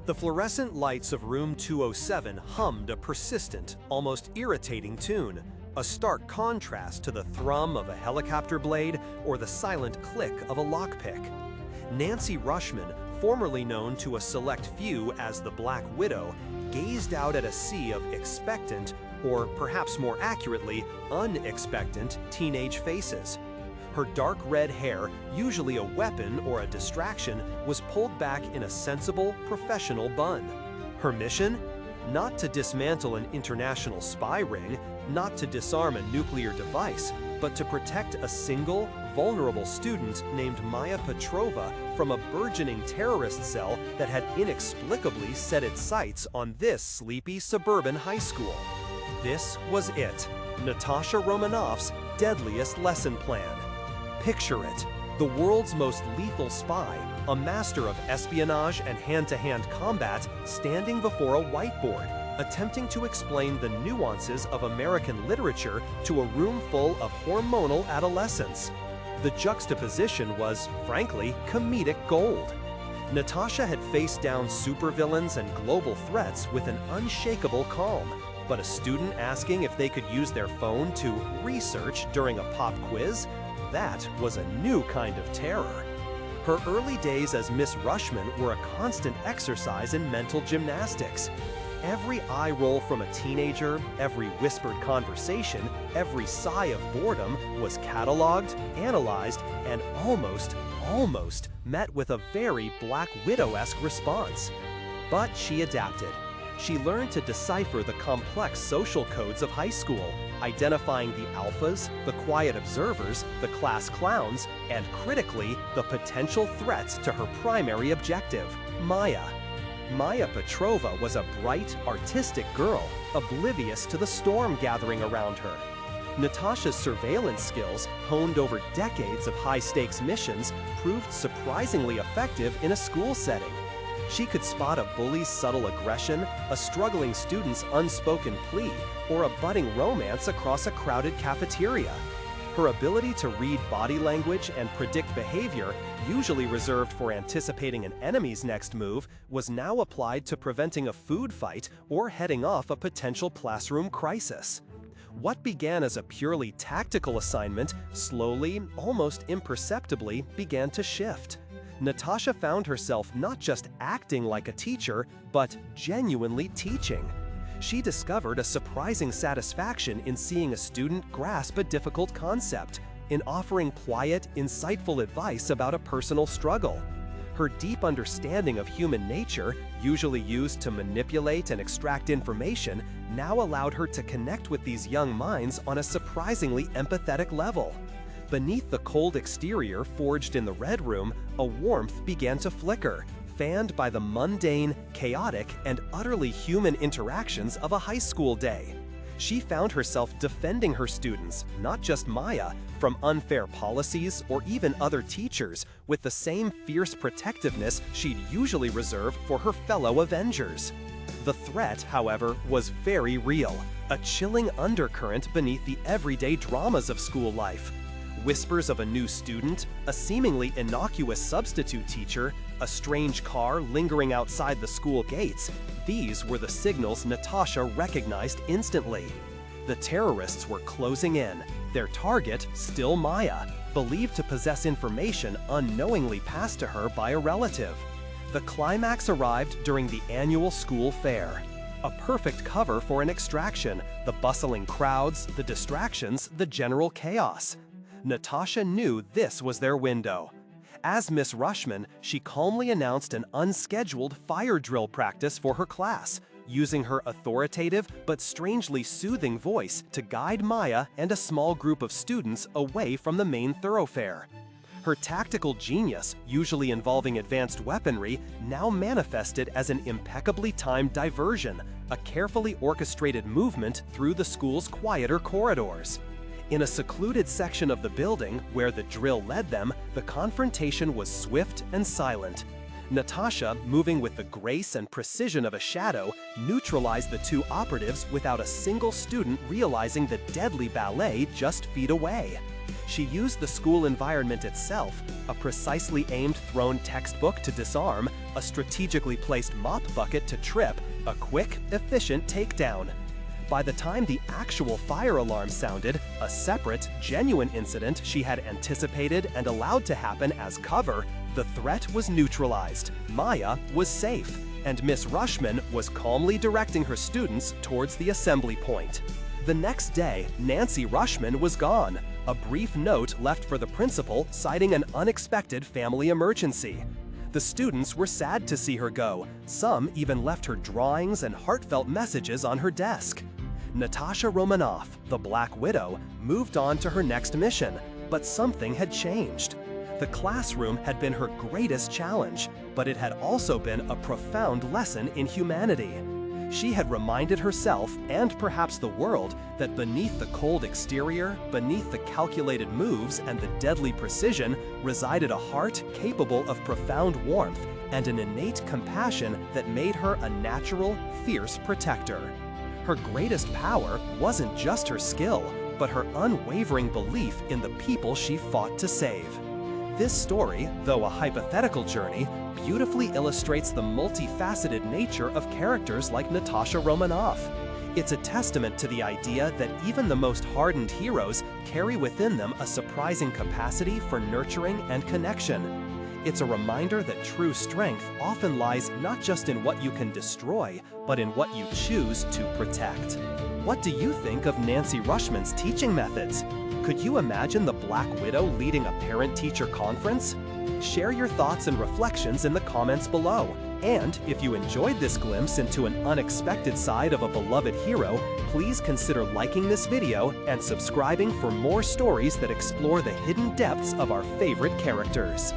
The fluorescent lights of room 207 hummed a persistent, almost irritating tune, a stark contrast to the thrum of a helicopter blade or the silent click of a lockpick. Nancy Rushman, formerly known to a select few as the Black Widow, gazed out at a sea of expectant, or perhaps more accurately, unexpectant teenage faces. Her dark red hair, usually a weapon or a distraction, was pulled back in a sensible, professional bun. Her mission? Not to dismantle an international spy ring, not to disarm a nuclear device, but to protect a single, vulnerable student named Maya Petrova from a burgeoning terrorist cell that had inexplicably set its sights on this sleepy suburban high school. This was it, Natasha Romanoff's Deadliest Lesson Plan. Picture it, the world's most lethal spy, a master of espionage and hand-to-hand combat, standing before a whiteboard, attempting to explain the nuances of American literature to a room full of hormonal adolescents. The juxtaposition was, frankly, comedic gold. Natasha had faced down supervillains and global threats with an unshakable calm, but a student asking if they could use their phone to research during a pop quiz? That was a new kind of terror. Her early days as Miss Rushman were a constant exercise in mental gymnastics. Every eye roll from a teenager, every whispered conversation, every sigh of boredom was cataloged, analyzed, and almost met with a very Black Widow-esque response. But she adapted. She learned to decipher the complex social codes of high school, identifying the alphas, the quiet observers, the class clowns, and critically, the potential threats to her primary objective, Maya. Maya Petrova was a bright, artistic girl, oblivious to the storm gathering around her. Natasha's surveillance skills, honed over decades of high-stakes missions, proved surprisingly effective in a school setting. She could spot a bully's subtle aggression, a struggling student's unspoken plea, or a budding romance across a crowded cafeteria. Her ability to read body language and predict behavior, usually reserved for anticipating an enemy's next move, was now applied to preventing a food fight or heading off a potential classroom crisis. What began as a purely tactical assignment slowly, almost imperceptibly, began to shift. Natasha found herself not just acting like a teacher, but genuinely teaching. She discovered a surprising satisfaction in seeing a student grasp a difficult concept, in offering quiet, insightful advice about a personal struggle. Her deep understanding of human nature, usually used to manipulate and extract information, now allowed her to connect with these young minds on a surprisingly empathetic level. Beneath the cold exterior forged in the Red Room, a warmth began to flicker, fanned by the mundane, chaotic, and utterly human interactions of a high school day. She found herself defending her students, not just Maya, from unfair policies or even other teachers, with the same fierce protectiveness she'd usually reserve for her fellow Avengers. The threat, however, was very real, a chilling undercurrent beneath the everyday dramas of school life. Whispers of a new student, a seemingly innocuous substitute teacher, a strange car lingering outside the school gates, these were the signals Natasha recognized instantly. The terrorists were closing in, their target still Maya, believed to possess information unknowingly passed to her by a relative. The climax arrived during the annual school fair. A perfect cover for an extraction, the bustling crowds, the distractions, the general chaos. Natasha knew this was their window. As Miss Rushman, she calmly announced an unscheduled fire drill practice for her class, using her authoritative but strangely soothing voice to guide Maya and a small group of students away from the main thoroughfare. Her tactical genius, usually involving advanced weaponry, now manifested as an impeccably timed diversion, a carefully orchestrated movement through the school's quieter corridors. In a secluded section of the building where the drill led them, the confrontation was swift and silent. Natasha, moving with the grace and precision of a shadow, neutralized the two operatives without a single student realizing the deadly ballet just feet away. She used the school environment itself, a precisely aimed thrown textbook to disarm, a strategically placed mop bucket to trip, a quick, efficient takedown. By the time the actual fire alarm sounded, a separate, genuine incident she had anticipated and allowed to happen as cover, the threat was neutralized, Maya was safe, and Miss Rushman was calmly directing her students towards the assembly point. The next day, Nancy Rushman was gone, a brief note left for the principal citing an unexpected family emergency. The students were sad to see her go, some even left her drawings and heartfelt messages on her desk. Natasha Romanoff, the Black Widow, moved on to her next mission, but something had changed. The classroom had been her greatest challenge, but it had also been a profound lesson in humanity. She had reminded herself, and perhaps the world, that beneath the cold exterior, beneath the calculated moves and the deadly precision, resided a heart capable of profound warmth and an innate compassion that made her a natural, fierce protector. Her greatest power wasn't just her skill, but her unwavering belief in the people she fought to save. This story, though a hypothetical journey, beautifully illustrates the multifaceted nature of characters like Natasha Romanoff. It's a testament to the idea that even the most hardened heroes carry within them a surprising capacity for nurturing and connection. It's a reminder that true strength often lies not just in what you can destroy, but in what you choose to protect. What do you think of Nancy Rushman's teaching methods? Could you imagine the Black Widow leading a parent-teacher conference? Share your thoughts and reflections in the comments below. And if you enjoyed this glimpse into an unexpected side of a beloved hero, please consider liking this video and subscribing for more stories that explore the hidden depths of our favorite characters.